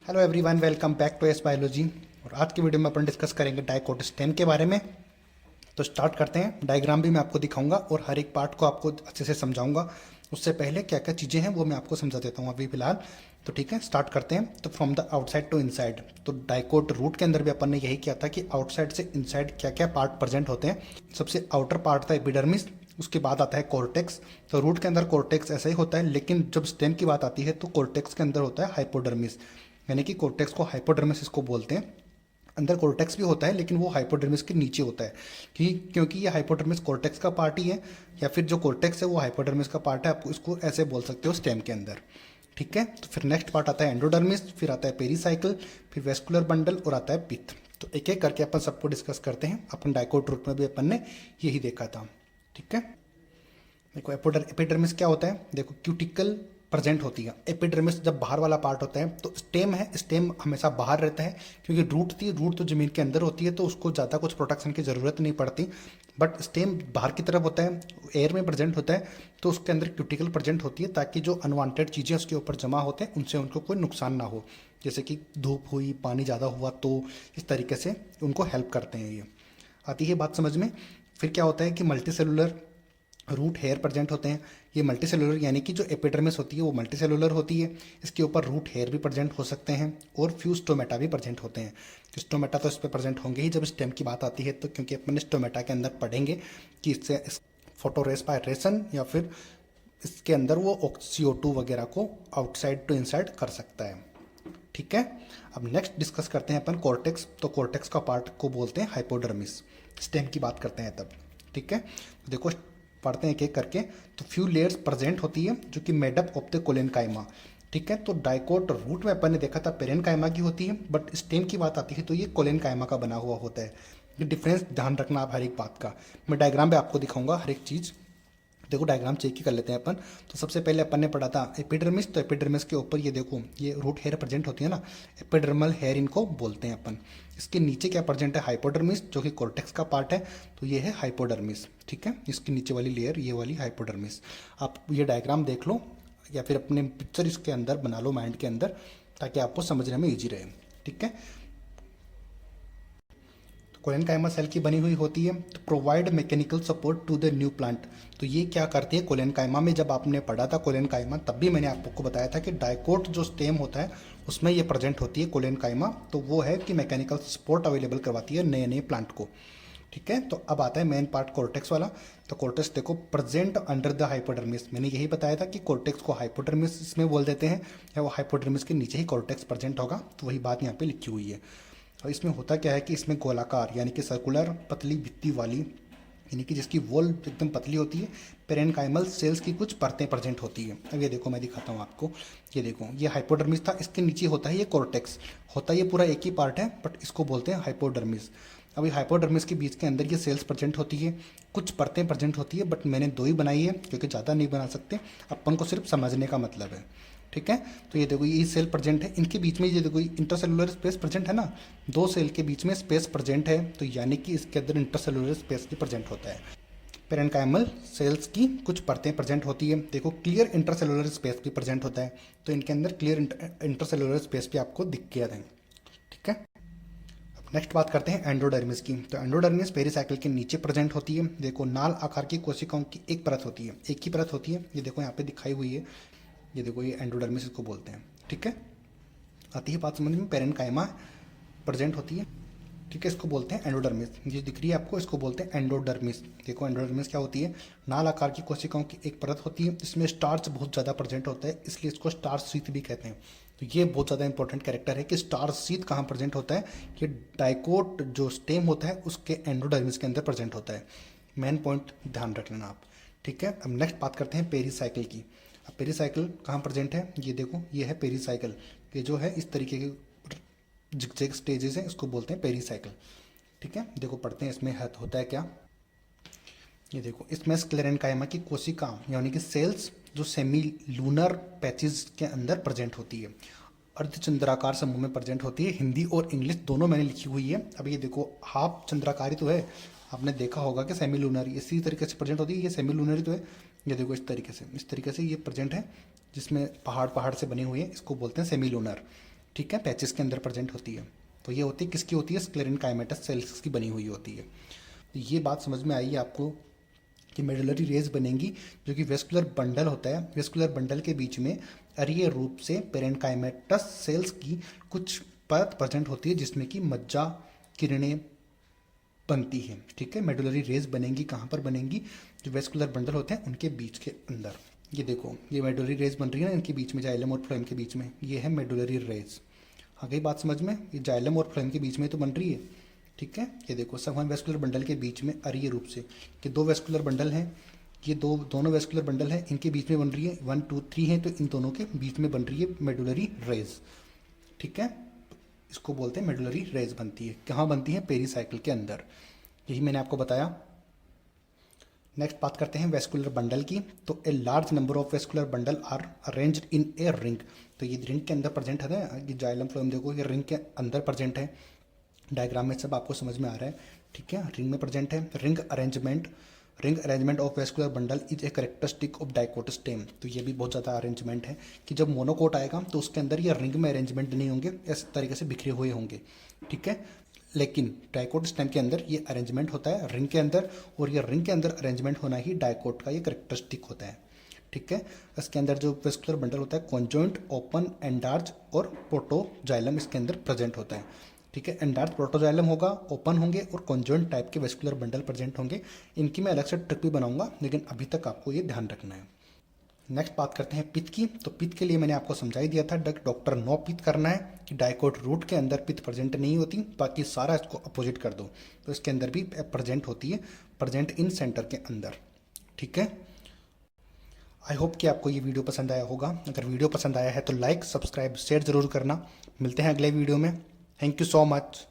Hello everyone, welcome back to S biology. और आज की वीडियो में अपन डिस्कस करेंगे डाइकोट स्टेम के बारे में। तो स्टार्ट करते हैं। डायग्राम भी मैं आपको दिखाऊंगा और हर एक पार्ट को आपको अच्छे से समझाऊंगा। उससे पहले क्या क्या चीज़ें हैं वो मैं आपको समझा देता हूँ अभी फिलहाल। तो ठीक है, स्टार्ट करते हैं। तो from the outside to inside, तो डाइकोट रूट के अंदर भी अपन ने यही किया था कि आउटसाइड से इनसाइड क्या क्या पार्ट प्रेजेंट होते हैं। सबसे आउटर पार्ट था एपिडर्मिस, उसके बाद आता है कॉर्टेक्स। तो रूट के अंदर कॉर्टेक्स ऐसा ही होता है, लेकिन जब स्टेम की बात आती है तो कॉर्टेक्स के अंदर होता है हाइपोडर्मिस, यानी कि कॉर्टेक्स को हाइपोडर्मिस इसको बोलते हैं। अंदर कॉर्टेक्स भी होता है लेकिन वो हाइपोडर्मिस के नीचे होता है, क्योंकि ये हाइपोडर्मिस कॉर्टेक्स का पार्ट ही है, या फिर जो कॉर्टेक्स है वो हाइपोडर्मिस का पार्ट है। आप इसको ऐसे बोल सकते हो स्टेम के अंदर। ठीक है, तो फिर नेक्स्ट पार्ट आता है एंडोडर्मिस, फिर आता है पेरीसाइकिल, फिर वेस्कुलर बंडल और आता है पिथ। तो एक एक करके अपन सबको डिस्कस करते हैं। अपन डाइकोट रूट में भी अपन ने यही देखा था। ठीक है, देखो एपिडर्मिस क्या होता है। देखो क्यूटिकल प्रेजेंट होती है। एपिडर्मिस जब बाहर वाला पार्ट होता है, तो स्टेम है, स्टेम हमेशा बाहर रहता है, क्योंकि रूट तो जमीन के अंदर होती है, तो उसको ज़्यादा कुछ प्रोटेक्शन की ज़रूरत नहीं पड़ती। बट स्टेम बाहर की तरफ होता है, एयर में प्रेजेंट होता है, तो उसके अंदर क्यूटिकल प्रेजेंट होती है, ताकि जो अनवांटेड चीज़ें उसके ऊपर जमा होते हैं उनसे उनको कोई नुकसान ना हो। जैसे कि धूप हुई, पानी ज़्यादा हुआ, तो इस तरीके से उनको हेल्प करते हैं ये। आती है बात समझ में। फिर क्या होता है कि multicellular root hair present होते हैं। ये मल्टी सेलुलर यानी कि जो एपिडर्मिस होती है वो मल्टी सेलुलर होती है। इसके ऊपर रूट हेयर भी प्रेजेंट हो सकते हैं और फ्यू स्टोमेटा भी प्रेजेंट होते हैं। तो स्टोमेटा तो इस पर प्रेजेंट होंगे ही जब स्टेम की बात आती है, तो क्योंकि अपन स्टोमेटा के अंदर पढ़ेंगे कि इससे फोटोरेस्पायरेशन या फिर इसके अंदर वो CO2 वगैरह को आउटसाइड टू इनसाइड कर सकता है। ठीक है, अब नेक्स्ट डिस्कस करते हैं अपन कॉर्टेक्स। तो कॉर्टेक्स का पार्ट को बोलते हैं हाइपोडर्मिस। स्टेम की बात करते हैं तब। ठीक है, तो देखो पढ़ते हैं एक एक करके। तो फ्यू लेयर्स प्रेजेंट होती है जो कि मेडअप ऑफ द कोलेनकाइमा। ठीक है, तो डाइकोट रूट में अपन ने देखा था पेरेनकाइमा की होती है, बट स्टेम की बात आती है तो ये कोलेनकाइमा का बना हुआ होता है। ये डिफरेंस ध्यान रखना आप हर एक बात का। मैं डायग्राम पे आपको दिखाऊंगा हर एक चीज़। देखो डायग्राम चेक ही कर लेते हैं अपन। तो सबसे पहले अपन ने पढ़ा था एपिडर्मिस। तो एपिडर्मिस के ऊपर ये देखो ये रूट हेयर प्रेजेंट होती है ना, एपिडर्मल हेयर इनको बोलते हैं अपन। इसके नीचे क्या प्रेजेंट है, हाइपोडर्मिस, जो कि कॉर्टेक्स का पार्ट है। तो ये है हाइपोडर्मिस। ठीक है, इसकी नीचे वाली लेयर ये वाली हाइपोडर्मिस। आप ये डायग्राम देख लो या फिर अपने पिक्चर इसके अंदर बना लो माइंड के अंदर, ताकि आपको समझने में ईजी रहे। ठीक है, कोलेनकाइमा सेल की बनी हुई होती है तो provide mechanical support to the new plant. तो ये क्या करती है कोलेनकाइमा में, जब आपने पढ़ा था कोलेनकाइमा तब भी मैंने आपको बताया था कि डाइकोट जो स्टेम होता है उसमें ये प्रेजेंट होती है कोलेनकाइमा। तो वो है कि मैकेनिकल सपोर्ट अवेलेबल करवाती है नए नए प्लांट को। ठीक है, तो अब आता है मेन पार्ट कॉर्टेक्स वाला। तो कॉर्टेक्स देखो प्रेजेंट अंडर द हाइपोडर्मिस। मैंने यही बताया था कि कॉर्टेक्स को हाइपोडर्मिस इसमें बोल देते हैं, या वो हाइपोडर्मिस के नीचे ही कॉर्टेक्स प्रेजेंट होगा। तो वही बात यहाँ पे लिखी हुई है। और इसमें होता क्या है कि इसमें गोलाकार यानी कि सर्कुलर पतली भित्ति वाली, यानी कि जिसकी वॉल एकदम पतली होती है, पेरेनकाइमल सेल्स की कुछ परतें प्रेजेंट होती है। अब ये देखो मैं दिखाता हूँ आपको। ये देखो ये हाइपोडर्मिस था, इसके नीचे होता है ये कॉर्टेक्स। होता ये पूरा एक ही पार्ट है, बट इसको बोलते हैं हाइपोडर्मिस। अभी हाइपोडर्मिस के बीच के अंदर ये सेल्स प्रेजेंट होती है, कुछ परतें प्रेजेंट होती है, बट मैंने दो ही बनाई है क्योंकि ज़्यादा नहीं बना सकते, अपन को सिर्फ समझने का मतलब है। ठीक है, तो ये देखो ये सेल प्रेजेंट है, इनके बीच में ये देखो इंटरसेलुलर स्पेस प्रेजेंट है ना, दो सेल के बीच में स्पेस प्रेजेंट है, तो यानी कि इसके अंदर इंटरसेलुलर स्पेस भी प्रेजेंट होता है। पेरेनकाइमल सेल्स की कुछ परतें प्रेजेंट होती है। देखो क्लियर इंटरसेलुलर स्पेस भी प्रेजेंट होता है, तो इनके अंदर क्लियर इंटरसेलुलर स्पेस भी आपको दिख गया है। ठीक है, नेक्स्ट बात करते हैं एंडोडर्मिस की। तो एंडोडर्मिस पेरीसाइकिल के नीचे प्रेजेंट होती है। देखो नाल आकार की कोशिकाओं की एक परत होती है, एक ही परत होती है। ये देखो यहाँ पे दिखाई हुई है, ये देखो ये एंडोडर्मिस इसको बोलते हैं। ठीक है, आती है बात समझ में। पेरेनकाइमा प्रेजेंट होती है। ठीक है, इसको बोलते हैं एंडोडर्मिस। ये दिख रही है आपको, इसको बोलते हैं एंडोडर्मिस। देखो एंडोडर्मिस क्या होती है, नाल आकार की कोशिकाओं की एक परत होती है, इसमें स्टार्च बहुत ज़्यादा प्रेजेंट होता है, इसलिए इसको स्टार्च शीथ भी कहते हैं। तो ये बहुत ज़्यादा इंपॉर्टेंट कैरेक्टर है कि स्टार्च शीथ कहाँ प्रेजेंट होता है, कि डाइकोट जो स्टेम होता है उसके एंडोडर्मिस के अंदर प्रेजेंट होता है। मेन पॉइंट ध्यान रख लेना आप। ठीक है, अब नेक्स्ट बात करते हैं पेरीसाइकिल की। अब पेरीसाइकिल कहाँ प्रेजेंट है, ये देखो ये है पेरीसाइकिल। ये जो है इस तरीके के जिगजैग स्टेजेस हैं, इसको बोलते हैं पेरीसाइकिल। ठीक है, देखो पढ़ते हैं इसमें होता है क्या। ये देखो इसमें स्क्लेरेनकाइमा की कोशिका यानी कि सेल्स जो सेमी लूनर पैचेस के अंदर प्रेजेंट होती है, अर्धचंद्राकार समूह में प्रेजेंट होती है। हिंदी और इंग्लिश दोनों मैंने लिखी हुई है। अब ये देखो हाफ चंद्राकारी तो है, आपने देखा होगा कि सेमी लूनर इसी तरीके से प्रेजेंट होती है, ये सेमी लूनर तो है। ये देखो इस तरीके से ये प्रेजेंट है, जिसमें पहाड़ पहाड़ से बनी हुई है, इसको बोलते हैं सेमी लूनर। ठीक है, पैचेस के अंदर प्रेजेंट होती है। तो ये होती है किसकी होती है, स्क्लेरेनकाइमेटस सेल्स की बनी हुई होती है। तो ये बात समझ में आई है आपको कि मेडुलरी रेज बनेंगी जो कि वेस्कुलर बंडल होता है, वेस्कुलर बंडल के बीच में अरीय रूप से पेरेनकाइमेटस सेल्स की कुछ परत प्रेजेंट होती है जिसमें कि मज्जा किरणें बनती हैं। ठीक है, मेडुलरी रेज बनेंगी कहाँ पर बनेंगी, जो वेस्कुलर बंडल होते हैं उनके बीच के अंदर। ये देखो, ये मेडुलरी रेज बन रही है ना इनके बीच में, जाइलम और फ्लोएम के बीच में, ये है मेडुलरी रेज। आ गई बात समझ में, ये जाइलम और फ्लोएम के बीच में तो बन रही है। ठीक है, ये देखो सब वेस्कुलर बंडल के बीच में अरीय रूप से, कि दो वेस्कुलर बंडल हैं, ये दोनों वेस्कुलर बंडल हैं, इनके बीच में बन रही है 1 2 3 है, तो इन दोनों के बीच में बन रही है मेडुलरी रेज। ठीक है, इसको बोलते हैं मेडुलरी रेज बनती है। कहाँ बनती है, पेरीसाइकिल के अंदर, यही मैंने आपको बताया। नेक्स्ट बात करते हैं वेस्कुलर बंडल की। तो a large number of vascular bundle are arranged in a ring. तो ये रिंग के अंदर प्रेजेंट है, ये जाइलम फ्लोएम देखो, ये रिंग के अंदर प्रेजेंट है। डायग्राम में सब आपको समझ में आ रहा है। ठीक है, रिंग में प्रेजेंट है। Ring arrangement of vascular bundle is a characteristic of dicot stem. तो ये भी बहुत ज़्यादा अरेंजमेंट है कि जब मोनोकोट आएगा तो उसके अंदर ये रिंग में अरेंजमेंट नहीं होंगे, इस तरीके से बिखरे हुए होंगे। ठीक है, लेकिन डाइकोट स्टेम के अंदर ये अरेंजमेंट होता है रिंग के अंदर, और ये रिंग के अंदर अरेंजमेंट होना ही डाइकोट का ये करेक्टरिस्टिक होता है। ठीक है, इसके अंदर जो वेस्कुलर बंडल होता है कॉन्जॉइंट, ओपन, एंडार्ज और प्रोटोजाइलम इसके अंदर प्रेजेंट होता है। ठीक है, एंडार्ज प्रोटोजाइलम होगा, ओपन होंगे और कॉन्जॉइंट टाइप के वेस्कुलर बंडल प्रेजेंट होंगे। इनकी मैं अलग से ट्रिक भी बनाऊंगा, लेकिन अभी तक आपको ये ध्यान रखना है। नेक्स्ट बात करते हैं पित्त की। तो पित्त के लिए मैंने आपको समझा ही दिया था, डॉक्टर नो पित्त करना है कि डाइकोट रूट के अंदर पित्त प्रेजेंट नहीं होती, बाकी सारा इसको अपोजिट कर दो। तो इसके अंदर भी प्रेजेंट होती है, प्रेजेंट इन सेंटर के अंदर। ठीक है, आई होप कि आपको ये वीडियो पसंद आया होगा। अगर वीडियो पसंद आया है तो लाइक, सब्सक्राइब, शेयर ज़रूर करना। मिलते हैं अगले वीडियो में। Thank you so much.